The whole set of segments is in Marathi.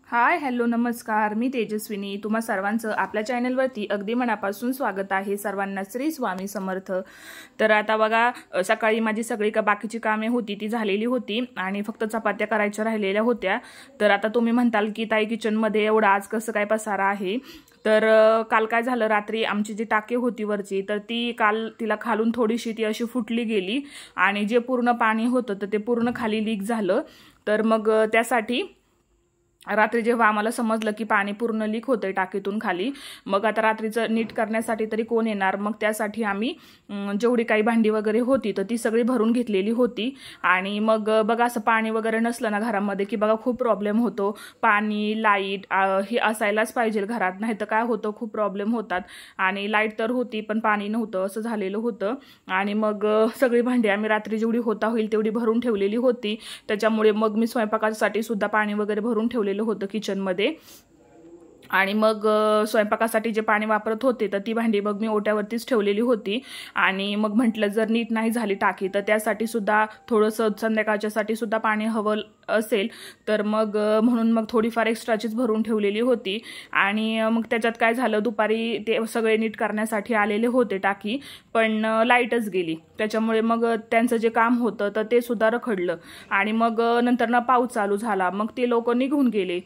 हाय हॅलो नमस्कार, मी तेजस्विनी तुम्हा सर्वांचं आपल्या चॅनलवरती अगदी मनापासून स्वागत आहे। सर्वांना श्री स्वामी समर्थ। तर आता बघा, सकाळी माझी सगळी बाकीची कामे होती ती झालेली होती आणि फक्त चपात्या करायच्या राहिलेल्या होत्या। तर आता तुम्ही म्हणताल की ताई किचनमध्ये एवढा आज कसं काय पसारा आहे। तर काल काय झालं, रात्री आमची जी टाकी होती वरची, तर ती काल तिला खालून थोडीशी ती अशी फुटली गेली आणि जे पूर्ण पाणी होतं तर ते पूर्ण खाली लीक झालं। तर मग त्यासाठी रात्री जेव्हा आम्हाला समजलं की पाणी पूर्ण लीक होतंय टाकीतून खाली, मग आता रात्रीचं नीट करण्यासाठी तरी कोण येणार, मग त्यासाठी आम्ही जेवढी काही भांडी वगैरे होती तर ती सगळी भरून घेतलेली होती। आणि मग बघा, असं पाणी वगैरे नसलं ना घरामध्ये की बघा खूप प्रॉब्लेम होतो। पाणी लाईट हे असायलाच पाहिजे घरात, नाही तर काय होतं खूप प्रॉब्लेम होतात। आणि लाईट तर होती पण पाणी नव्हतं, असं झालेलं होतं। आणि मग सगळी भांडी आम्ही रात्री जेवढी होता होईल तेवढी भरून ठेवलेली होती। त्याच्यामुळे मग मी स्वयंपाकासाठी सुद्धा पाणी वगैरे भरून ठेवलेलं होतं किचन मध्ये। आणि मग स्वयंपाकासाठी जे पाणी वापरत होते तर ती भांडी मग मी ओट्यावरतीच ठेवलेली होती। आणि मग म्हटलं जर नीट नाही झाली टाकी तर त्यासाठी सुद्धा थोडंसं संध्याकाळच्यासाठी सुद्धा पाणी हवं असेल, तर मग म्हणून मग थोडीफार एक्स्ट्राचीच भरून ठेवलेली होती। आणि मग त्याच्यात काय झालं, दुपारी ते सगळे नीट करण्यासाठी आलेले होते टाकी, पण लाईटच गेली। त्याच्यामुळे मग त्यांचं जे काम होतं तर ते सुद्धा रखडलं। आणि मग नंतर ना पाऊस चालू झाला, मग ते लोक निघून गेले।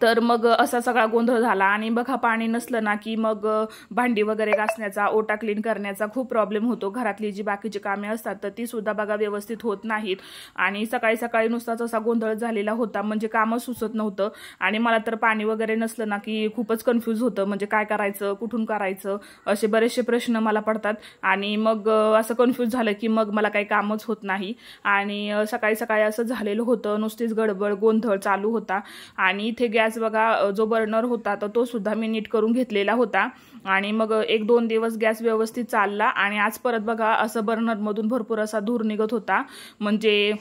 तर मग असा सगळा गोंधळ झाला। आणि बघा, पाणी नसलं ना की मग भांडी वगैरे घासण्याचा, ओटा क्लीन करण्याचा खूप प्रॉब्लेम होतो। घरातली जी बाकीची कामे असतात तर ती सुद्धा बघा व्यवस्थित होत नाहीत। आणि सकाळी सकाळी नुसताच असा गोंधळ झालेला होता, म्हणजे कामच सुचत नव्हतं। आणि मला तर पाणी वगैरे नसलं ना की खूपच कन्फ्यूज होतं, म्हणजे काय करायचं, कुठून करायचं, असे बरेचसे प्रश्न मला पडतात। आणि मग असं कन्फ्यूज झालं की मग मला काही कामच होत नाही। आणि सकाळी सकाळी असं झालेलं होतं, नुसतीच गडबड गोंधळ चालू होता। आणि इथे गॅस बघा, जो बर्नर होता तर तो सुद्धा मी नीट करून घेतलेला होता। आणि मग 1-2 दिवस गॅस व्यवस्थित चालला आणि आज परत बघा असं बर्नरमधून भरपूर असा धूर निघत होता। म्हणजे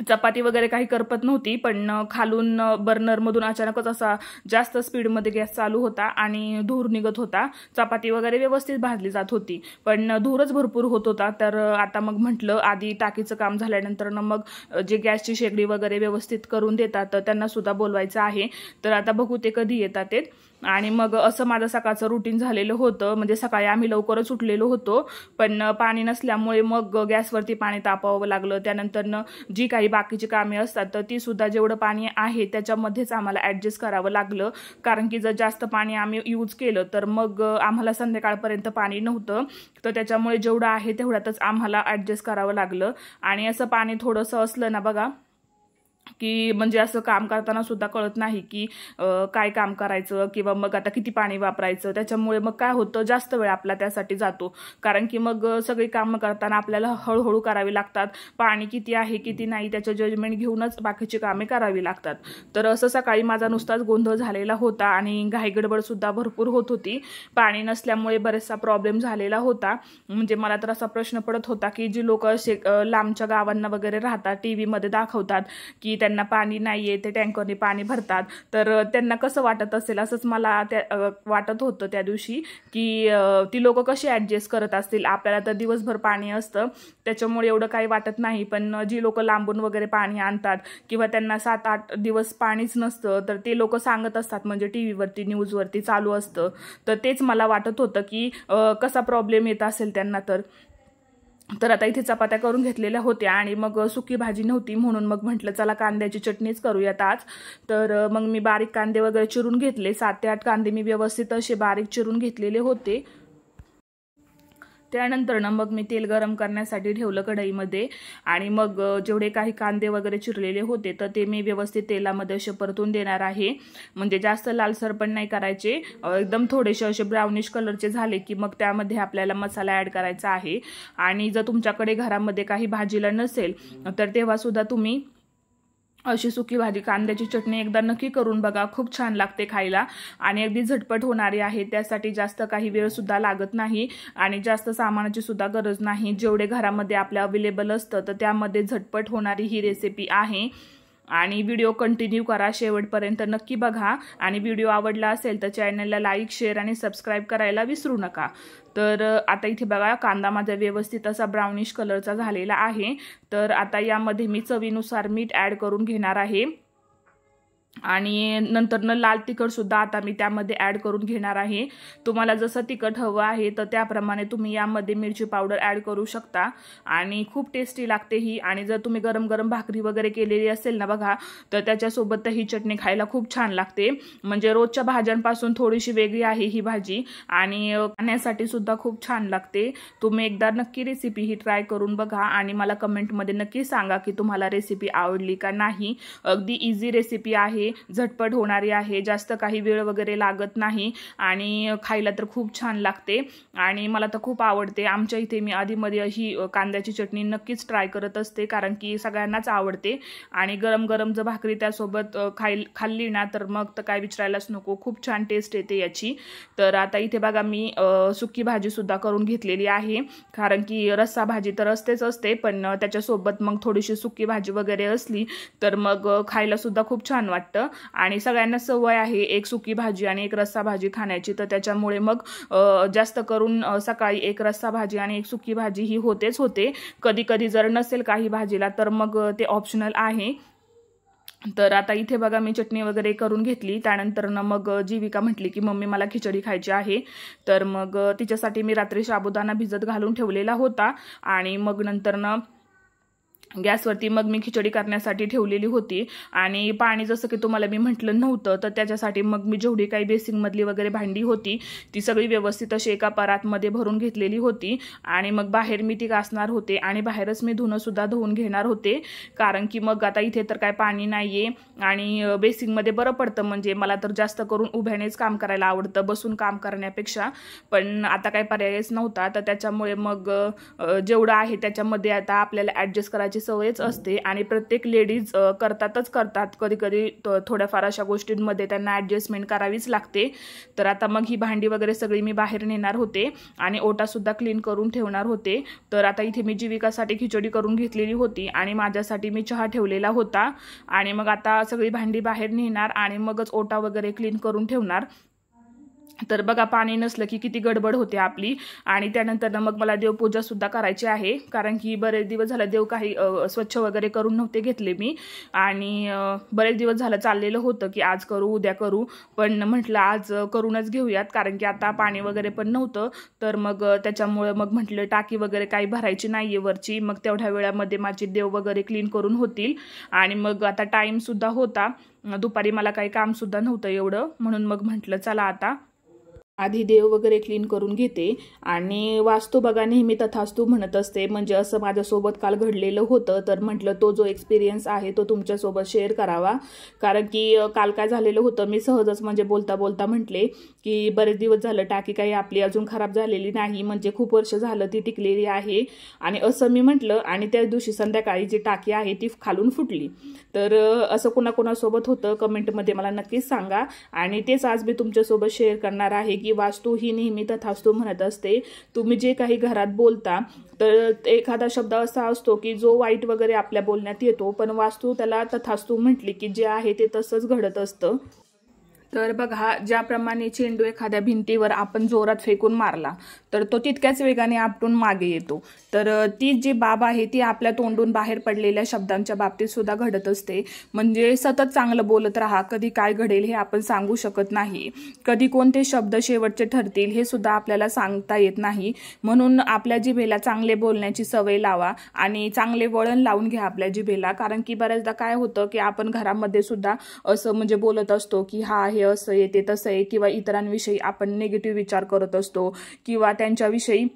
चपाती वगैरे काही करपत नव्हती, पण खालून बर्नरमधून अचानकच असा जास्त स्पीडमध्ये गॅस चालू होता आणि धूर निघत होता। चपाती वगैरे व्यवस्थित भाजली जात होती पण धूरच भरपूर होत होता। तर आता मग म्हटलं आधी टाकीचं काम झाल्यानंतर मग जे गॅसची शेगडी वगैरे व्यवस्थित करून देतात तर त्यांना सुद्धा बोलवायचं आहे। तर आता बघू ते कधी येतात ते। आणि मग असं माझं सकाळचं रुटीन झालेलं होतं। म्हणजे सकाळी आम्ही लवकरच उठलेलो होतो, पण पाणी नसल्यामुळे मग गॅसवरती पाणी तापवावं लागलं। त्यानंतर जी काही बाकीची कामे असतात तर ती सुद्धा जेवढं पाणी आहे त्याच्यामध्येच आम्हाला ॲडजस्ट करावं लागलं, कारण की जर जास्त पाणी आम्ही यूज केलं तर मग आम्हाला संध्याकाळपर्यंत पाणी नव्हतं। तर त्याच्यामुळे जेवढं आहे तेवढ्यातच आम्हाला ॲडजस्ट करावं लागलं। आणि असं पाणी थोडंसं असलं ना बघा की म्हणजे असं काम करताना सुद्धा कळत नाही की काय काम करायचं किंवा मग आता किती पाणी वापरायचं। त्याच्यामुळे मग काय होतं, जास्त वेळ आपला त्यासाठी जातो, कारण की मग सगळी कामं करताना आपल्याला हळूहळू करावी लागतात। पाणी किती आहे किती नाही त्याचं जजमेंट घेऊनच बाकीची कामे करावी लागतात। तर असं सकाळी माझा नुसताच गोंधळ झालेला होता आणि घाईगडबड सुद्धा भरपूर होत होती। पाणी नसल्यामुळे बरेचसा प्रॉब्लेम झालेला होता। म्हणजे मला तर असा प्रश्न पडत होता की जी लोक लांबच्या गावांना वगैरे राहतात, टीव्हीमध्ये दाखवतात की त्यांना पाणी नाहीये, ते टँकरने पाणी भरतात, तर त्यांना कसं वाटत असेल असंच मला वाटत होतं त्या दिवशी की ती लोक कशी ॲडजस्ट करत असतील। आपल्याला तर दिवसभर पाणी असतं त्याच्यामुळे एवढं काही वाटत नाही, पण जी लोक लांबून वगैरे पाणी आणतात किंवा त्यांना 7-8 दिवस पाणीच नसतं तर ते लोक सांगत असतात, म्हणजे टीव्हीवरती न्यूजवरती चालू असतं। तर तेच मला वाटत होतं की कसा प्रॉब्लेम येत असेल त्यांना। तर आता इथे चपात्या करून घेतलेल्या होत्या आणि मग सुकी भाजी नव्हती म्हणून मग म्हटलं चला कांद्याची चटणीच करूयात आज। तर मग मी बारीक कांदे वगैरे चिरून घेतले, 7 ते 8 कांदे मी व्यवस्थित असे बारीक चिरून घेतलेले होते। त्यानंतर मग मी तेल गरम करण्यासाठी ठेवलं कढईमध्ये आणि मग जेवढे काही कांदे वगैरे चिरलेले होते तर ते मी व्यवस्थित तेलामध्ये असे परतून देणार आहे। म्हणजे जास्त लालसर पण नाही करायचे, एकदम थोडेसे असे ब्राउनिश कलरचे झाले की मग त्यामध्ये आपल्याला मसाला ॲड करायचा आहे। आणि जर तुमच्याकडे घरामध्ये काही भाजीला नसेल तर तेव्हा सुद्धा तुम्ही अशी सुकी भाजी कांद्याची चटणी एकदा नक्की करून बघा, खूप छान लागते खायला आणि अगदी झटपट होणारी आहे। त्यासाठी जास्त काही वेळ सुद्धा लागत नाही आणि जास्त सामानाची सुद्धा गरज नाही। जेवढे घरामध्ये आपल्या अवेलेबल असतं तर त्यामध्ये झटपट होणारी ही रेसिपी आहे। आणि व्हिडिओ कंटिन्यू करा, शेवटपर्यंत नक्की बघा। आणि व्हिडिओ आवडला असेल तर चॅनलला लाईक, शेअर आणि सबस्क्राईब करायला विसरू नका। तर आता इथे बघा कांदा माझा व्यवस्थित असा ब्राउनिश कलरचा झालेला आहे। तर आता यामध्ये मी चवीनुसार मीठ ॲड करून घेणार आहे। आणि नंतरनं लाल तिखट सुद्धा आता मी त्यामध्ये ॲड करून घेणार आहे। तुम्हाला जसं तिखट हवं आहे तर त्याप्रमाणे तुम्ही यामध्ये मिरची पावडर ॲड करू शकता आणि खूप टेस्टी लागते ही। आणि जर तुम्ही गरम गरम भाकरी वगैरे केलेली असेल ना बघा, तर त्याच्यासोबत ही चटणी खायला खूप छान लागते। म्हणजे रोजच्या भाज्यांपासून थोडीशी वेगळी आहे ही भाजी आणि खाण्यासाठी सुद्धा खूप छान लागते। तुम्ही एकदा नक्की रेसिपी ही ट्राय करून बघा आणि मला कमेंटमध्ये नक्की सांगा की तुम्हाला रेसिपी आवडली का नाही। अगदी इझी रेसिपी आहे, झटपट होणारी आहे, जास्त काही वेळ वगैरे लागत नाही आणि खायला तर खूप छान लागते आणि मला तर खूप आवडते। आमच्या इथे मी आधीमध्ये ही कांद्याची चटणी नक्कीच ट्राय करत असते, कारण की सगळ्यांनाच आवडते आणि गरम गरम जर भाकरी त्यासोबत खाल्ली ना तर मग तर काय विचारायलाच नको, खूप छान टेस्ट येते याची। तर आता इथे बघा मी सुकी भाजी सुद्धा करून घेतलेली आहे, कारण की रस्सा भाजी तर असते पण त्याच्यासोबत मग थोडीशी सुकी भाजी वगैरे असली तर मग खायला सुद्धा खूप छान वाटतं। आणि सगळ्यांना सवय आहे एक सुकी भाजी आणि एक रस्सा भाजी खाण्याची, तर त्याच्यामुळे मग जास्त करून सकाळी एक रस्सा भाजी आणि एक सुकी भाजी ही होते। कधी कधी जर नसेल काही भाजीला तर मग ते ऑप्शनल आहे। तर आता इथे बघा मी चटणी वगैरे करून घेतली। त्यानंतर मग जीविका म्हटली की मम्मी मला खिचडी खायची आहे, तर मग तिच्यासाठी मी रात्री साबुदाणा भिजत घालून ठेवलेला होता आणि मग नंतर गॅसवरती मग मी खिचडी करण्यासाठी ठेवलेली होती आणि पाणी जसं की तुम्हाला मी म्हटलं नव्हतं, तर त्याच्यासाठी मग मी जेवढी काही बेसिंगमधली वगैरे भांडी होती ती सगळी व्यवस्थित अशी एका परातमध्ये भरून घेतलेली होती आणि मग बाहेर मी ती घासणार होते आणि बाहेरच मी धुणंसुद्धा धुवून घेणार होते, कारण की मग आता इथे तर काय पाणी नाही आहे आणि बेसिंगमध्ये बरं पडतं। म्हणजे मला तर जास्त करून उभ्यानेच काम करायला आवडतं बसून काम करण्यापेक्षा, पण आता काही पर्यायच नव्हता, तर त्याच्यामुळे मग जेवढं आहे त्याच्यामध्ये आता आपल्याला ॲडजस्ट करायची सवयच असते आणि प्रत्येक लेडीज करतात कधी कधी थोड्याफार अशा गोष्टींमध्ये त्यांना ॲडजस्टमेंट करावीच लागते। तर आता मग ही भांडी वगैरे सगळी मी बाहेर नेणार होते आणि ओटा सुद्धा क्लीन करून ठेवणार होते। तर आता इथे मी जीविकासाठी खिचडी करून घेतलेली होती आणि माझ्यासाठी मी चहा ठेवलेला होता आणि मग आता सगळी भांडी बाहेर नेणार आणि मगच ओटा वगैरे क्लीन करून ठेवणार। तर बघा पाणी नसलं की किती गडबड होते आपली। आणि त्यानंतर मग मला देवपूजा सुद्धा करायची आहे, कारण की बरेच दिवस झाले देव काही स्वच्छ वगैरे करून नव्हते घेतले मी आणि बरेच दिवस झालं चाललेलं होतं की आज करू उद्या करू, पण म्हटलं आज करूनच घेऊयात, कारण की आता पाणी वगैरे पण नव्हतं। तर मग त्याच्यामुळे मग म्हटलं टाकी वगैरे काही भरायची नाहीये वरची, मग तेवढ्या वेळामध्ये माझे देव वगैरे क्लीन करून होतील आणि मग आता टाइम सुद्धा होता, दुपारी मला काही काम सुद्धा नव्हतं एवढं, म्हणून मग म्हटलं चला आता आधी देव वगैरे क्लीन करून घेते। आणि वास्तू बघा नेहमी तथास्तू म्हणत असते, म्हणजे असं माझ्यासोबत काल घडलेलं होतं, तर म्हटलं तो जो एक्सपिरियन्स आहे तो तुमच्यासोबत शेअर करावा, कारण की काल काय झालेलं होतं मी सहजच म्हणजे बोलता बोलता म्हटले की बरेच दिवस झालं टाकी काही आपली अजून खराब झालेली नाही, म्हणजे खूप वर्ष झालं ती टिकलेली आहे आणि असं मी म्हटलं आणि त्याच दिवशी संध्याकाळी जी टाकी आहे ती खालून फुटली। तर असं कोणाकोणासोबत होतं कमेंटमध्ये मला नक्कीच सांगा आणि तेच आज मी तुमच्यासोबत शेअर करणार आहे की वास्तू ही नेहमी तथास्तू म्हणत असते। तुम्ही जे काही घरात बोलता तर एखादा शब्द असा असतो की जो वाईट वगैरे आपल्या बोलण्यात येतो, पण वास्तू त्याला तथास्तू म्हटली की जे आहे ते तसंच घडत असतं। तर बघा ज्याप्रमाणे चेंडू एखाद्या भिंतीवर आपण जोरात फेकून मारला तर तो तितक्याच वेगाने आपटून मागे येतो, तर ती जी बाब आहे ती आपल्या तोंडून बाहेर पडलेल्या शब्दांच्या बाबतीत सुद्धा घडत असते। म्हणजे सतत चांगलं बोलत राहा, कधी काय घडेल हे आपण सांगू शकत नाही, कधी कोणते शब्द शेवटचे ठरतील हे सुद्धा आपल्याला सांगता येत नाही। म्हणून आपल्या जिभेला चांगले बोलण्याची सवय लावा आणि चांगले वळण लावून घ्या आपल्या जिभेला, कारण की बऱ्याचदा काय होतं की आपण घरामध्ये सुद्धा असं म्हणजे बोलत असतो की हा हे असं आहे ते तसं आहे, किंवा इतरांविषयी आपण निगेटिव्ह विचार करत असतो किंवा त्यांच्याविषयी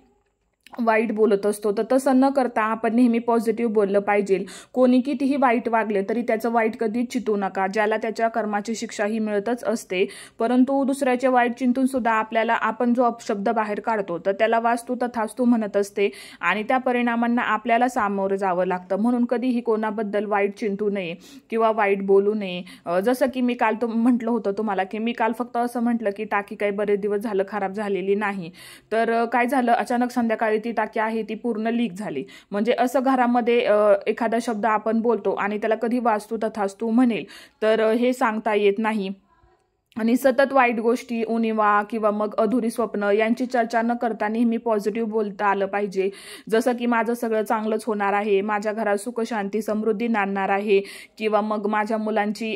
वाईट बोलत असतो। तर तसं न करता आपण नेहमी पॉझिटिव्ह बोललं पाहिजे। कोणी कितीही वाईट वागले तरी त्याचं वाईट कधीच चिंतू नका, ज्याला त्याच्या कर्माची शिक्षा ही मिळतच असते, परंतु दुसऱ्याचे वाईट चिंतून सुद्धा आपल्याला आपण जो शब्द बाहेर काढतो तर त्याला वास्तू तथास्तू म्हणत असते आणि त्या परिणामांना आपल्याला सामोरं जावं लागतं। म्हणून कधीही कोणाबद्दल वाईट चिंतू नये किंवा वाईट बोलू नये। जसं की मी काल म्हटलं होतं तुम्हाला की मी काल फक्त असं म्हटलं की टाकी काही बरेच दिवस झालं खराब झालेली नाही, तर काय झालं अचानक संध्याकाळी ती टाकी आहे ती पूर्ण लीक झाली। म्हणजे असं घरामध्ये एखादा शब्द आपण बोलतो आणि त्याला कधी वास्तू तथास्तू म्हणेल तर हे सांगता येत नाही। आणि सतत वाईट गोष्टी, उणिवा किंवा मग अधुरी स्वप्न यांची चर्चा न करता नेहमी पॉझिटिव्ह बोलता आलं पाहिजे. जसं की माझं सगळं चांगलंच होणार आहे, माझ्या घरात सुख शांती समृद्धी नांदणार आहे, किंवा मग माझ्या मुलांची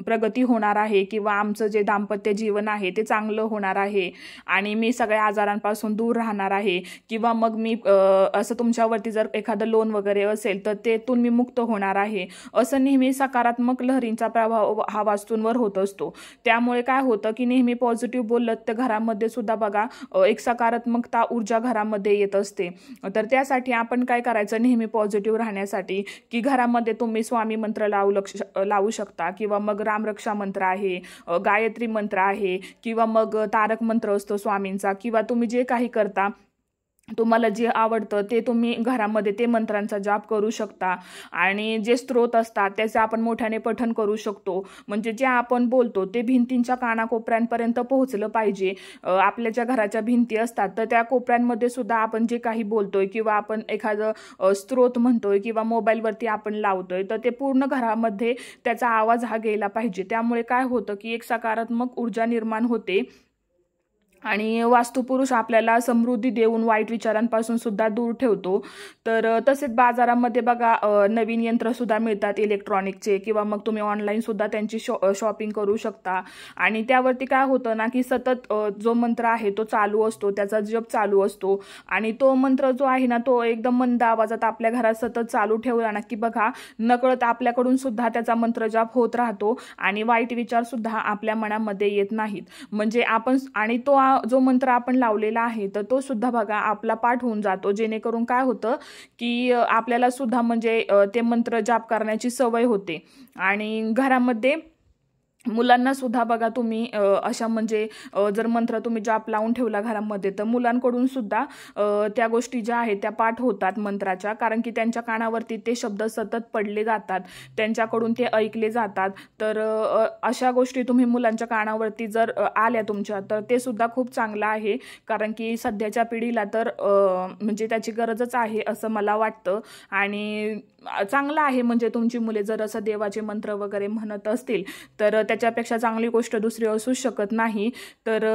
प्रगती होणार आहे, किंवा आमचं जे दाम्पत्य जीवन आहे ते चांगलं होणार आहे आणि मी सगळ्या आजारांपासून दूर राहणार आहे, किंवा मग मी असं तुमच्यावरती जर एखादं लोन वगैरे असेल तर तेथून मी मुक्त होणार आहे. असं नेहमी सकारात्मक लहरींचा प्रभाव हा वास्तूंवर होत असतो. त्यामुळे काय होतं की नेहमी पॉझिटिव्ह बोललं तर घरामध्ये सुद्धा बघा एक सकारात्मकता ऊर्जा घरामध्ये येत असते. तर त्यासाठी आपण काय करायचं, नेहमी पॉझिटिव्ह राहण्यासाठी की घरामध्ये तुम्ही स्वामी मंत्र लावू शकता, किंवा मग रामरक्षा मंत्र आहे, गायत्री मंत्र आहे, किंवा मग तारक मंत्र असतो स्वामींचा, किंवा तुम्ही जे काही करता तुम्हाला जे आवडतं ते तुम्ही घरामध्ये ते मंत्रांचा जाप करू शकता. आणि जे स्तोत्र असतात त्याचे आपण मोठ्याने पठण करू शकतो. म्हणजे जे आपण बोलतो ते भिंतींच्या कानाकोपऱ्यांपर्यंत पोहोचलं पाहिजे. आपल्या ज्या घराच्या भिंती असतात तर त्या कोपऱ्यांमध्ये सुद्धा आपण जे काही बोलतोय किंवा आपण एखादं स्तोत्र म्हणतोय किंवा मोबाईलवरती आपण लावतोय तर ते पूर्ण घरामध्ये त्याचा आवाज हा गेला पाहिजे. त्यामुळे काय होतं की एक सकारात्मक ऊर्जा निर्माण होते आणि वास्तुपुरुष आपल्याला समृद्धी देऊन वाईट विचारांपासून सुद्धा दूर ठेवतो. तर तसेच बाजारामध्ये बघा नवीन यंत्रसुद्धा मिळतात इलेक्ट्रॉनिकचे, किंवा मग तुम्ही ऑनलाईन सुद्धा त्यांची शॉपिंग करू शकता. आणि त्यावरती काय होतं ना की सतत जो मंत्र आहे तो चालू असतो, त्याचा जप चालू असतो, आणि तो मंत्र जो आहे ना तो एकदम मंद आवाजात आपल्या घरात सतत चालू ठेवला ना की बघा नकळत आपल्याकडून सुद्धा त्याचा मंत्र जाप होत राहतो आणि वाईट विचार सुद्धा आपल्या मनामध्ये येत नाहीत. म्हणजे आपण आणि तो जो मंत्र आपण लावलेला आहे तर तो सुद्धा बघा आपला पाठ होऊन जातो, जेणेकरून काय होतं की आपल्याला सुद्धा म्हणजे ते मंत्र जाप करण्याची सवय होते. आणि घरामध्ये मुलांना सुद्धा बघा तुम्ही अशा म्हणजे जर मंत्र तुम्ही जाप लावून ठेवला घरामध्ये तर मुलांकडून सुद्धा त्या गोष्टी ज्या आहेत त्या पाठ होतात मंत्राच्या, कारण की त्यांच्या कानावरती ते शब्द सतत पडले जातात, त्यांच्याकडून ते ऐकले जातात. तर अशा गोष्टी तुम्ही मुलांच्या कानावरती जर आल्या तुमच्या तर ते सुद्धा खूप चांगलं आहे, कारण की सध्याच्या पिढीला तर म्हणजे त्याची गरजच आहे असं मला वाटतं. आणि चांगलं आहे म्हणजे तुमची मुले जर असं देवाचे मंत्र वगैरे म्हणत असतील तर त्याच्यापेक्षा चांगली गोष्ट दुसरी असू शकत नाही. तर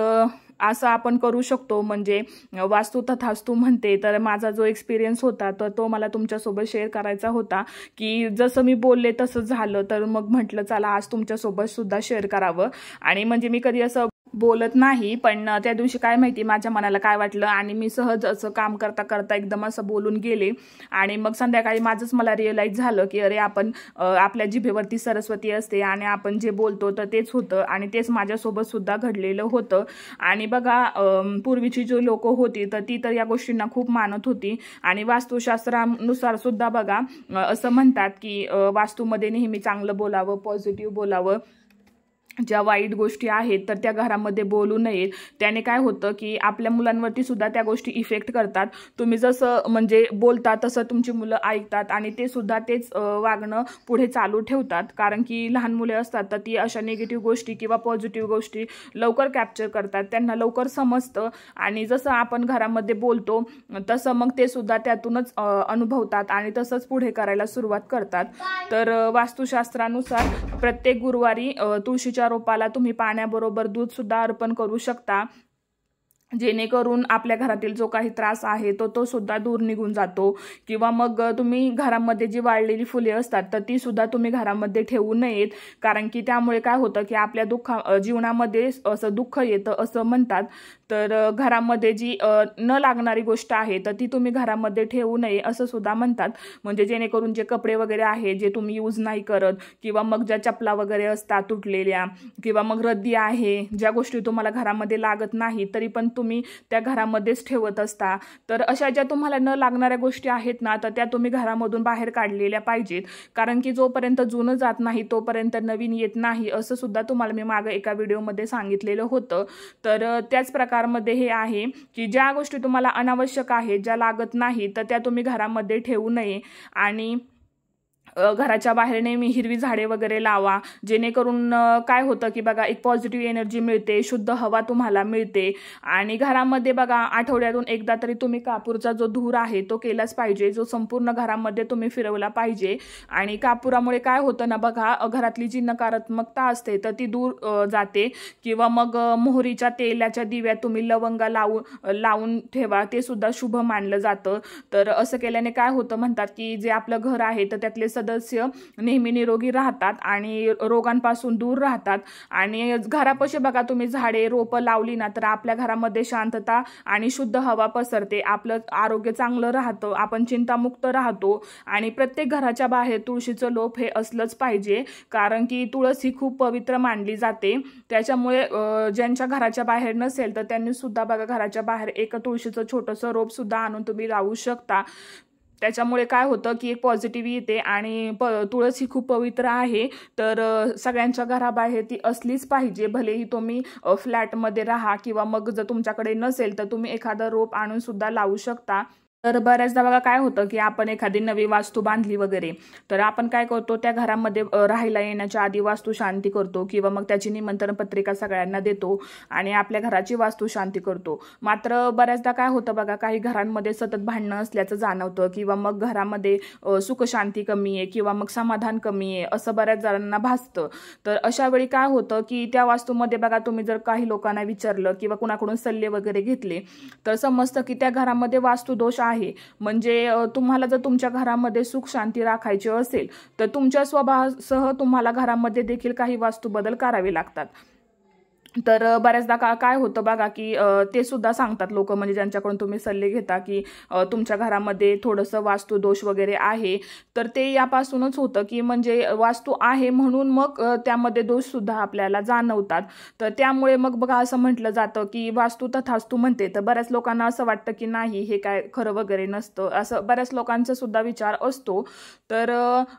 असं आपण करू शकतो. म्हणजे वास्तू तथास्तू म्हणते, तर माझा जो एक्सपिरियन्स होता तर तो मला तुमच्यासोबत शेअर करायचा होता की जसं मी बोलले तसं झालं, तर मग म्हटलं चला आज तुमच्यासोबत सुद्धा शेअर करावं. आणि म्हणजे मी कधी असं बोलत नाही, पण त्या दिवशी काय माहिती माझ्या मनाला काय वाटलं आणि मी सहज असं काम करता करता एकदम असं बोलून गेले. आणि मग संध्याकाळी माझंच मला रिअलाईज झालं की अरे आपण आपल्या जिभेवरती सरस्वती असते आणि आपण जे बोलतो तर तेच होतं, आणि तेच माझ्यासोबत सुद्धा घडलेलं होतं. आणि बघा पूर्वीची जी लोक होती तर ती तर या गोष्टींना खूप मानत होती. आणि वास्तुशास्त्रानुसार सुद्धा बघा असं म्हणतात की वास्तूमध्ये नेहमी चांगलं बोलावं, पॉझिटिव्ह बोलावं, ज्या वाईट गोष्टी आहेत तर त्या घरामध्ये बोलू नयेत. त्याने काय होतं की आपल्या मुलांवरती सुद्धा त्या गोष्टी इफेक्ट करतात. तुम्ही जसं म्हणजे बोलता तसं तुमची मुलं ऐकतात आणि ते सुद्धा तेच वागणं पुढे चालू ठेवतात, कारण की लहान मुले असतात तर ती अशा निगेटिव्ह गोष्टी किंवा पॉझिटिव्ह गोष्टी लवकर कॅप्चर करतात, त्यांना लवकर समजतं. आणि जसं आपण घरामध्ये बोलतो तसं मग ते सुद्धा त्यातूनच अनुभवतात आणि तसंच पुढे करायला सुरुवात करतात. तर वास्तुशास्त्रानुसार प्रत्येक गुरुवारी तुळशीच्या रोपाला तुम्ही पाण्याबरोबर दूध सुद्धा अर्पण करू शकता, जेणेकरून आपल्या घरातील जो काही त्रास आहे तो सुद्धा दूर निघून जातो. किंवा मग तुम्ही घरामध्ये जी वाळलेली फुले असतात तर ती सुद्धा तुम्ही घरामध्ये ठेवू नयेत, कारण की त्यामुळे काय होतं की आपल्या जीवनामध्ये असं दुःख येतं असं म्हणतात. तर घरामध्ये जी न लागणारी गोष्ट आहे तर ती तुम्ही घरामध्ये ठेवू नये असं सुद्धा म्हणतात. म्हणजे जेणेकरून जे कपडे वगैरे आहे जे तुम्ही यूज नाही करत, किंवा मग ज्या चपला वगैरे असतात तुटलेल्या, किंवा मग रद्दी आहे, ज्या गोष्टी तुम्हाला घरामध्ये लागत नाही तरी पण तुम्ही त्या घरामध्येच ठेवत असता, तर अशा ज्या तुम्हाला न लागणाऱ्या गोष्टी आहेत ना तर त्या तुम्ही घरामधून बाहेर काढलेल्या पाहिजेत. कारण की जोपर्यंत जुनं जात नाही तोपर्यंत नवीन येत नाही असं सुद्धा तुम्हाला मी मागे एका व्हिडिओमध्ये सांगितलेलं होतं. तर त्याच प्रकारमध्ये हे आहे की ज्या गोष्टी तुम्हाला अनावश्यक आहेत, ज्या लागत नाही तर त्या तुम्ही घरामध्ये ठेवू नये. आणि घराच्या बाहेर नेहमी हिरवी झाडे वगैरे लावा, जेणेकरून काय होतं की बघा एक पॉझिटिव्ह एनर्जी मिळते, शुद्ध हवा तुम्हाला मिळते. आणि घरामध्ये बघा आठवड्यातून एकदा तरी तुम्ही कापूरचा जो धूर आहे तो केलाच पाहिजे, जो संपूर्ण घरामध्ये तुम्ही फिरवला पाहिजे. आणि कापुरामुळे काय होतं ना बघा, घरातली जी नकारात्मकता असते तर ती दूर जाते. किंवा मग मोहरीच्या तेलाच्या दिव्यात तुम्ही लवंगा लावून ठेवा, ते सुद्धा शुभ मानलं जातं. तर असं केल्याने काय होतं म्हणतात की जे आपलं घर आहे तर त्यातले सदस्य नेहमी निरोगी राहतात आणि रोगांपासून दूर राहतात. आणि घरापाशी बघा तुम्ही झाडे रोपं लावली ना तर आपल्या घरामध्ये शांतता आणि शुद्ध हवा पसरते, आपलं आरोग्य चांगलं राहतं, आपण चिंतामुक्त राहतो. आणि प्रत्येक घराच्या बाहेर तुळशीचं लोप हे असलंच पाहिजे, कारण की तुळस ही खूप पवित्र मानली जाते. त्याच्यामुळे ज्यांच्या घराच्या बाहेर नसेल तर त्यांनी सुद्धा बघा घराच्या बाहेर एक तुळशीचं छोटंसं रोप सुद्धा आणून तुम्ही लावू शकता. त्याच्यामुळे काय होतं की एक पॉझिटिव्ह येते. आणि तुळस ही खूप पवित्र आहे, तर सगळ्यांच्या घराबाहेर ती असलीच पाहिजे. भलेही तुम्ही फ्लॅटमध्ये राहा किंवा मग जर तुमच्याकडे नसेल तर तुम्ही एखादं रोप आणून सुद्धा लावू शकता. तर बऱ्याचदा बघा काय होतं की आपण एखादी नवी वास्तू बांधली वगैरे तर आपण काय करतो, त्या घरामध्ये राहायला येण्याच्या आधी वास्तू शांती करतो किंवा मग त्याची निमंत्रण पत्रिका सगळ्यांना देतो आणि आपल्या घराची वास्तू शांती करतो. मात्र बऱ्याचदा काय होतं बघा, काही घरांमध्ये सतत भांडणं असल्याचं जाणवतं किंवा मग घरामध्ये सुखशांती कमी आहे किंवा मग समाधान कमी आहे असं बऱ्याच जणांना भासतं. तर अशा वेळी काय होतं की त्या वास्तूमध्ये बघा तुम्ही जर काही लोकांना विचारलं किंवा कुणाकडून सल्ले वगैरे घेतले तर समजतं की त्या घरामध्ये वास्तुदोष आहे. म्हणजे तुम्हाला जर तुमच्या घरामध्ये सुख शांती राखायची असेल तर तुमच्या स्वभावासह तुम्हाला घरामध्ये देखील काही वास्तू बदल करावे लागतात. तर बऱ्याचदा काय होतं बघा की ते सुद्धा सांगतात लोक, म्हणजे ज्यांच्याकडून तुम्ही सल्ले घेता की तुमच्या घरामध्ये थोडंसं वास्तुदोष वगैरे आहे. तर ते यापासूनच होतं की म्हणजे वास्तू आहे म्हणून मग त्यामध्ये दोष सुद्धा आपल्याला जाणवतात. तर त्यामुळे मग बघा असं म्हटलं जातं की वास्तू तथास्तू म्हणते. तर बऱ्याच लोकांना असं वाटतं की नाही हे काय खरं वगैरे नसतं, असं बऱ्याच लोकांचा सुद्धा विचार असतो. तर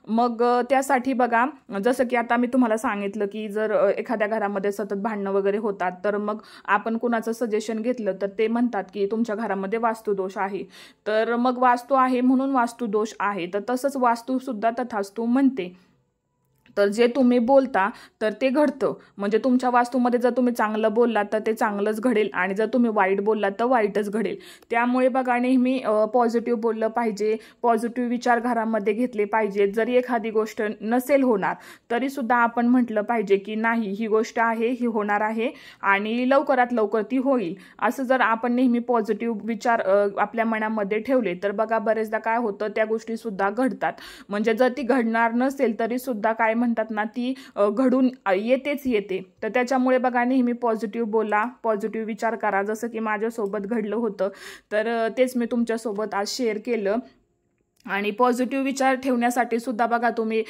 मग त्यासाठी बघा जसं की आता मी तुम्हाला सांगितलं की जर एखाद्या घरामध्ये सतत भांडणं वगैरे होतात तर मग आपण कुणाचं सजेशन घेतलं तर ते म्हणतात की तुमच्या घरामध्ये वास्तुदोष आहे. तर मग वास्तू आहे म्हणून वास्तुदोष आहे, तर तसंच वास्तू सुद्धा तथास्तू म्हणते. तर जे तुम्ही बोलता तर ते घडतं. म्हणजे तुमच्या वास्तूमध्ये जर तुम्ही चांगलं बोललात तर ते चांगलंच घडेल आणि जर तुम्ही वाईट बोललात तर वाईटच घडेल. त्यामुळे बघा नेहमी पॉझिटिव्ह बोललं पाहिजे, पॉझिटिव्ह विचार घरामध्ये घेतले पाहिजेत. जरी एखादी गोष्ट नसेल होणार तरी सुद्धा आपण म्हटलं पाहिजे की नाही ही गोष्ट आहे, ही होणार आहे आणि लवकरात लवकर ती होईल. असं जर आपण नेहमी पॉझिटिव्ह विचार आपल्या मनामध्ये ठेवले तर बघा बरेचदा काय होतं त्या गोष्टी सुद्धा घडतात. म्हणजे जर ती घडणार नसेल तरी सुद्धा काय म्हणतात ना ती घडून येतेच येते. तर त्याच्यामुळे बघा नेहमी पॉझिटिव्ह बोला, पॉझिटिव्ह विचार करा. जसं की माझ्यासोबत घडलं होतं तर तेच मी तुमच्यासोबत आज शेअर केलं. आणि पॉझिटिव्ह विचार ठेवण्यासाठी सुद्धा बघा तुम्ही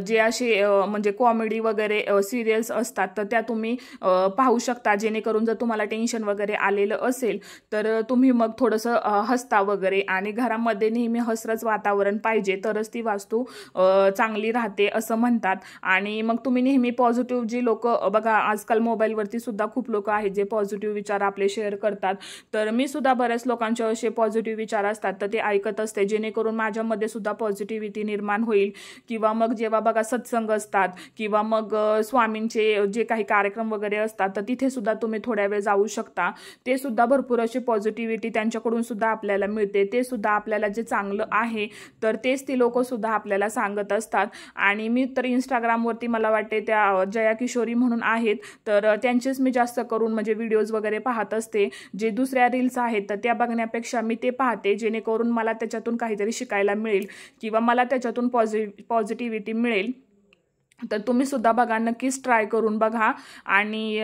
जे असे म्हणजे कॉमेडी वगैरे सिरियल्स असतात तर त्या तुम्ही पाहू शकता, जेणेकरून जर तुम्हाला टेन्शन वगैरे आलेलं असेल तर तुम्ही मग थोडंसं हसता वगैरे. आणि घरामध्ये नेहमी हसरंच वातावरण पाहिजे तरच ती वास्तू चांगली राहते असं म्हणतात. आणि मग तुम्ही नेहमी पॉझिटिव्ह जी लोक बघा आजकाल मोबाईलवरती सुद्धा खूप लोक आहेत जे पॉझिटिव्ह विचार आपले शेअर करतात. तर मी सुद्धा बऱ्याच लोकांचे असे पॉझिटिव्ह विचार असतात तर ते ऐकत असते, जेणेकरून माझ्यामध्ये सुद्धा पॉझिटिव्हिटी निर्माण होईल. किंवा मग जेव्हा बघा सत्संग असतात किंवा मग स्वामींचे जे काही कार्यक्रम वगैरे असतात तर तिथे सुद्धा तुम्ही थोड्या वेळ जाऊ शकता. ते सुद्धा भरपूर अशी पॉझिटिव्हिटी त्यांच्याकडून सुद्धा आपल्याला मिळते. ते सुद्धा आपल्याला जे चांगलं आहे तर तेच ती लोक सुद्धा आपल्याला सांगत असतात. आणि मी तर इंस्टाग्रामवरती मला वाटते त्या जया किशोरी म्हणून आहेत तर त्यांचेच मी जास्त करून म्हणजे व्हिडिओज वगैरे पाहत असते. जे दुसऱ्या रील्स आहेत तर त्या बघण्यापेक्षा मी ते पाहते, जेणेकरून मला त्याच्यातून काहीतरी शिकायला मिळेल किंवा मला त्याच्यातून पॉझिटिव्हिटी मिळेल. तर तुम्ही सुद्धा बघा, नक्कीच ट्राय करून बघा. आणि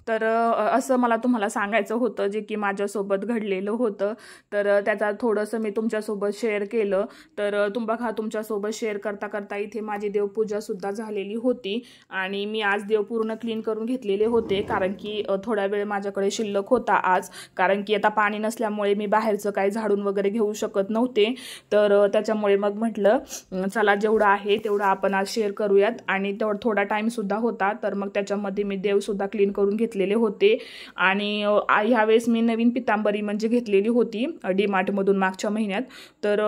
तर असं मला तुम्हाला सांगायचं होतं जे की माझ्यासोबत घडलेलं होतं. तर त्याचा थोडंसं मी तुमच्यासोबत शेअर केलं. तर बघा तुमच्यासोबत शेअर करता करता इथे माझी देवपूजासुद्धा झालेली होती आणि मी आज देव पूर्ण क्लीन करून घेतलेले होते, कारण की थोडा वेळ माझ्याकडे शिल्लक होता आज, कारण की आता पाणी नसल्यामुळे मी बाहेरचं काही झाडून वगैरे घेऊ शकत नव्हते. तर त्याच्यामुळे मग म्हटलं चला जेवढं आहे तेवढं आपण आज शेअर करूयात. आणि थोडा टाईमसुद्धा होता तर मग त्याच्यामध्ये मी देवसुद्धा क्लीन करून घेतले घेतलेले होते आणि ह्यावेळेस मी नवीन पितांबरी म्हणजे घेतलेली होती DMartमधून मागच्या महिन्यात. तर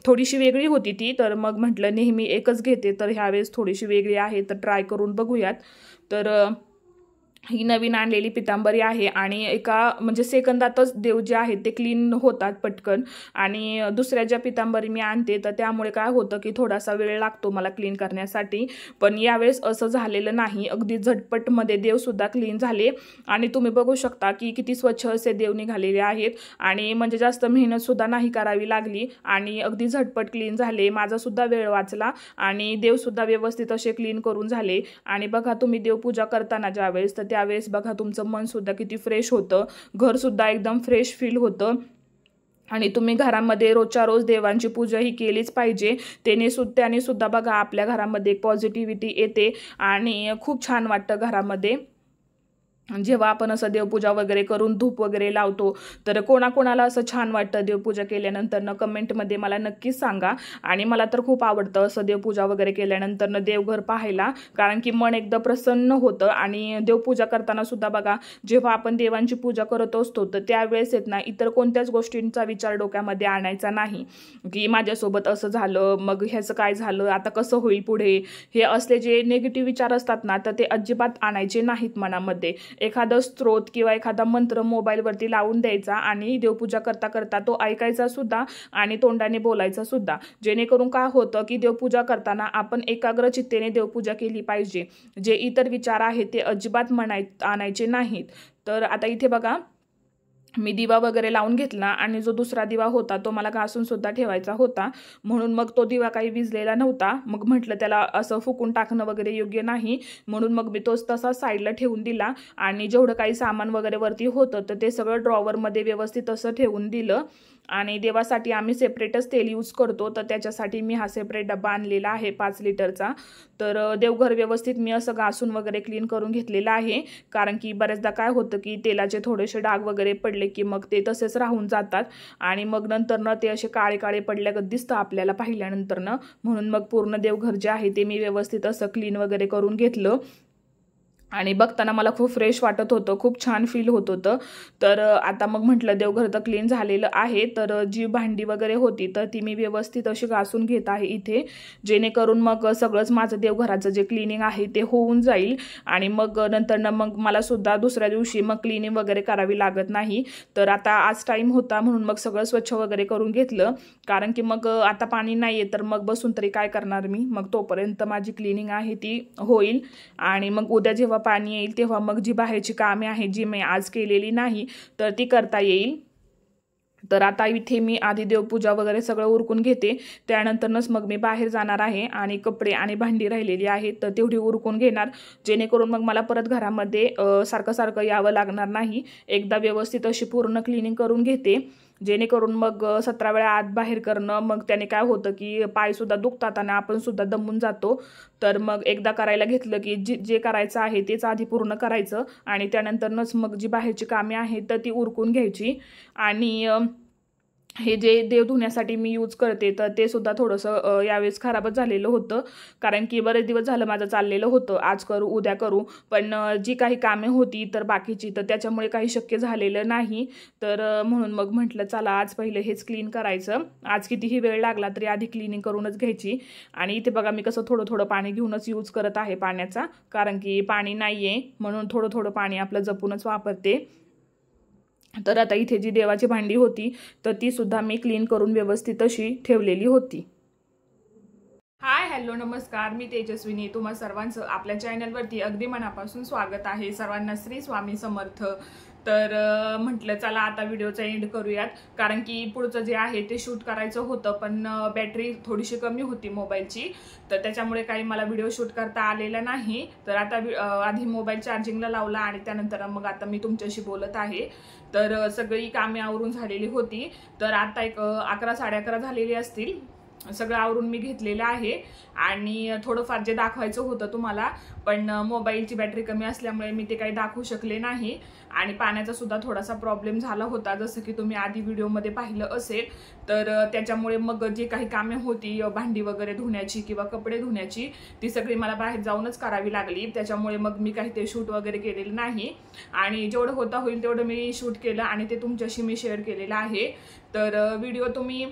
थोडीशी वेगळी होती ती, तर मग म्हटलं नेहमी एकच घेते तर ह्यावेळेस थोडीशी वेगळी आहे तर ट्राय करून बघूयात. तर ही नवीन आणलेली पितांबरी आहे आणि एका म्हणजे सेकंदातच देव जे आहेत ते क्लीन होतात पटकन. आणि दुसऱ्या ज्या पितांबरी मी आणते तर त्यामुळे काय होतं की थोडासा वेळ लागतो मला क्लीन करण्यासाठी, पण यावेळेस असं झालेलं नाही. अगदी झटपटमध्ये देवसुद्धा क्लीन झाले आणि तुम्ही बघू शकता की किती स्वच्छ असे देव निघालेले आहेत आणि म्हणजे जास्त मेहनतसुद्धा नाही करावी लागली आणि अगदी झटपट क्लीन झाले. माझासुद्धा वेळ वाचला आणि देवसुद्धा व्यवस्थित असे क्लीन करून झाले. आणि बघा तुम्ही देवपूजा करताना ज्यावेळेस तर त्यावेळेस बघा तुमचं मन सुद्धा किती फ्रेश होतं, घर सुद्धा एकदम फ्रेश फील होतं. आणि तुम्ही घरामध्ये रोजच्या रोज देवांची पूजा ही केलीच पाहिजे. त्याने सुद्धा बघा आपल्या घरामध्ये एक पॉझिटिव्हिटी येते आणि खूप छान वाटतं घरामध्ये. जेव्हा आपण असं देवपूजा वगैरे करून धूप वगैरे लावतो तर कोणाकोणाला असं छान वाटतं देवपूजा केल्यानंतर कमेंटमध्ये मला नक्कीच सांगा. आणि मला तर खूप आवडतं असं देवपूजा वगैरे केल्यानंतर देवघर पाहायला, कारण की मन एकदम प्रसन्न होतं. आणि देवपूजा करताना सुद्धा बघा जेव्हा आपण देवांची पूजा करत असतो तर त्यावेळेस ना इतर कोणत्याच गोष्टींचा विचार डोक्यामध्ये आणायचा नाही की माझ्यासोबत असं झालं, मग ह्याचं काय झालं, आता कसं होईल पुढे, हे असले जे निगेटिव्ह विचार असतात ना तर ते अजिबात आणायचे नाहीत मनामध्ये. एखादा स्तोत्र किंवा एखादा मंत्र मोबाईलवरती लावून द्यायचा आणि देवपूजा करता करता तो ऐकायचा सुद्धा आणि तोंडाने बोलायचा सुद्धा, जेणेकरून काय होतं की देवपूजा करताना आपण एकाग्र चित्तेने देवपूजा केली पाहिजे. जे इतर विचार आहेत ते अजिबात आणायचे नाहीत. तर आता इथे बघा मी दिवा वगैरे लावून घेतला आणि जो दुसरा दिवा होता तो मला घासून सुद्धा ठेवायचा होता, म्हणून मग तो दिवा काही विझलेला नव्हता. मग म्हटलं त्याला असं फुकून टाकणं वगैरे योग्य नाही, म्हणून मग मी तोच तसा साईडला ठेवून दिला. आणि जेवढं काही सामान वगैरे वरती होतं तर ते सगळं ड्रॉवरमध्ये व्यवस्थित असं ठेवून दिलं. आणि देवासाठी आम्ही सेपरेटच तेल यूज करतो तर त्याच्यासाठी मी हा सेपरेट डबा आणलेला आहे 5 लिटरचा. तर देवघर व्यवस्थित मी असं घासून वगैरे क्लीन करून घेतलेलं आहे, कारण की बऱ्याचदा काय होतं की तेलाचे थोडेसे डाग वगैरे पडले की मग ते तसेच राहून जातात आणि मग नंतरनं ते असे काळे काळे पडल्यागत दिसतं आपल्याला पाहिल्यानंतरनं. म्हणून मग पूर्ण देवघर जे आहे ते मी व्यवस्थित असं क्लीन वगैरे करून घेतलं आणि बघताना मला खूप फ्रेश वाटत होतं, खूप छान फील होत होतं. तर आता मग म्हटलं देवघर तर क्लीन झालेलं आहे, तर जी भांडी वगैरे होती तर ती मी व्यवस्थित अशी घासून घेत आहे इथे, जेणेकरून मग सगळंच माझं देवघराचं जे क्लिनिंग आहे ते होऊन जाईल आणि मग नंतरनं मग मला सुद्धा दुसऱ्या दिवशी मग क्लिनिंग वगैरे करावी लागत नाही. तर आता आज टाईम होता म्हणून मग सगळं स्वच्छ वगैरे करून घेतलं, कारण की मग आता पाणी नाही आहे तर मग बसून तरी काय करणार मी, मग तोपर्यंत माझी क्लिनिंग आहे ती होईल. आणि मग उद्या जेव्हा पाणी येईल तेव्हा मग जी बाहेरची कामे आहेत जी मी आज केलेली नाही तर ती करता येईल. तर आता इथे मी आधी देवपूजा वगैरे सगळं उरकून घेते, त्यानंतरच मग मी बाहेर जाणार आहे आणि कपडे आणि भांडी राहिलेली आहेत तर तेवढी उरकून घेणार, जेणेकरून मग मला परत घरामध्ये सारखं सारखं यावं लागणार नाही. एकदा व्यवस्थित अशी पूर्ण क्लिनिंग करून घेते, जेणेकरून मग 17 वेळा आत बाहेर करणं मग त्याने काय होतं की पायसुद्धा दुखतात आणि आपण सुद्धा दमून जातो. तर मग एकदा करायला घेतलं की जे करायचं आहे तेच आधी पूर्ण करायचं आणि त्यानंतरच मग जी बाहेरची कामे आहेत तर ती उरकून घ्यायची. आणि हे जे देव धुण्यासाठी मी यूज करते तर ते सुद्धा थोडंसं यावेळेस खराबच झालेलं होतं, कारण की बरेच दिवस झालं माझं चाललेलं होतं आज करू उद्या करू, पण जी काही कामे होती तर बाकीची तर त्याच्यामुळे काही शक्य झालेलं नाही. तर म्हणून मग म्हटलं चला आज पहिले हेच क्लीन करायचं, आज कितीही वेळ लागला तरी आधी क्लिनिंग करूनच घ्यायची. आणि इथे बघा मी कसं थोडं थोडं पाणी घेऊनच यूज करत आहे पाण्याचा, कारण की पाणी नाही आहे म्हणून थोडं थोडं पाणी आपलं जपूनच वापरते. तर आता इथे जी देवाची भांडी होती तर ती सुद्धा मी क्लीन करून व्यवस्थित अशी ठेवलेली होती. हाय हॅलो नमस्कार, मी तेजस्विनी, तुम्हा सर्वांचं आपल्या चॅनलवरती अगदी मनापासून स्वागत आहे. सर्वांना श्री स्वामी समर्थ. तर म्हटलं चला आता व्हिडिओचा एंड करूयात, कारण की पुढचं जे आहे ते शूट करायचं होतं पण बॅटरी थोडीशी कमी होती मोबाईलची, तर त्याच्यामुळे काही मला व्हिडिओ शूट करता आलेला नाही. तर आता आधी मोबाईल चार्जिंगला लावला आणि त्यानंतर मग आता मी तुमच्याशी बोलत आहे. तर सगळी कामे आवरून झालेली होती, तर आता एक 11 साडे 11 झालेली असतील सगळं आवरून मी घेतलेलं आहे आणि थोडंफार जे दाखवायचं होतं तुम्हाला, पण मोबाईलची बॅटरी कमी असल्यामुळे मी ते काही दाखवू शकले नाही आणि पाण्याचा सुद्धा थोडासा प्रॉब्लेम झाला होता, जसं की तुम्ही आधी व्हिडिओमध्ये पाहिलं असेल. तर त्याच्यामुळे मग जे काही कामे होती भांडी वगैरे धुण्याची किंवा कपडे धुण्याची ती सगळी मला बाहेर जाऊनच करावी लागली. त्याच्यामुळे मग मी काही ते शूट वगैरे केलेलं नाही आणि जेवढं होता होईल तेवढं मी शूट केलं आणि ते तुमच्याशी मी शेअर केलेलं आहे. तर व्हिडिओ तुम्ही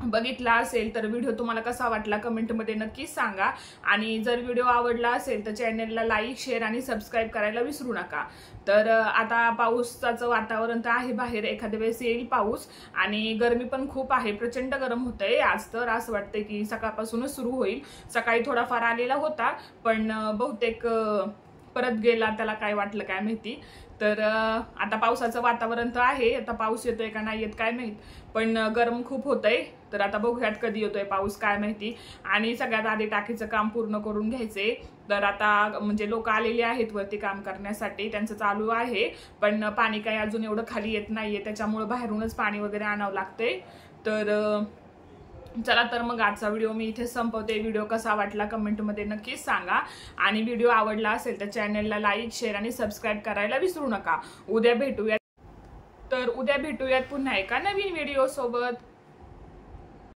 बघितला असेल तर व्हिडिओ तुम्हाला कसा वाटला कमेंटमध्ये नक्कीच सांगा आणि जर व्हिडिओ आवडला असेल तर चॅनलला लाईक, शेअर आणि सबस्क्राईब करायला विसरू नका. तर आता पावसाचं वातावरण तर आहे बाहेर, एखाद्या वेळेस येईल पाऊस आणि गरमी पण खूप आहे, प्रचंड गरम होतंय आज. तर असं वाटतंय की सकाळपासूनच सुरू होईल. सकाळी थोडाफार आलेला होता पण बहुतेक परत गेला, त्याला काय वाटलं काय माहिती. तर आता पावसाचं वातावरण तर आहे, आता पाऊस येतोय का नाही येत काय माहित, पण गरम खूप होतंय. तर आता बघूयात कधी येतोय पाऊस काय माहिती. आणि सगळ्यात आधी टाकीचं काम पूर्ण करून घ्यायचे. तर आता म्हणजे लोक आलेले आहेत वरती काम करण्यासाठी, त्यांचं चालू आहे, पण पाणी काही अजून एवढं खाली येत नाहीये, त्याच्यामुळे बाहेरूनच पाणी वगैरे आणावं लागतंय. तर चला तर मग आजचा व्हिडिओ मी इथे संपवते. व्हिडिओ कसा वाटला कमेंटमध्ये नक्कीच सांगा आणि व्हिडिओ आवडला असेल तर चॅनलला लाईक, शेअर आणि सबस्क्राईब करायला विसरू नका. उद्या भेटूयात पुन्हा एका नवीन व्हिडिओ सोबत.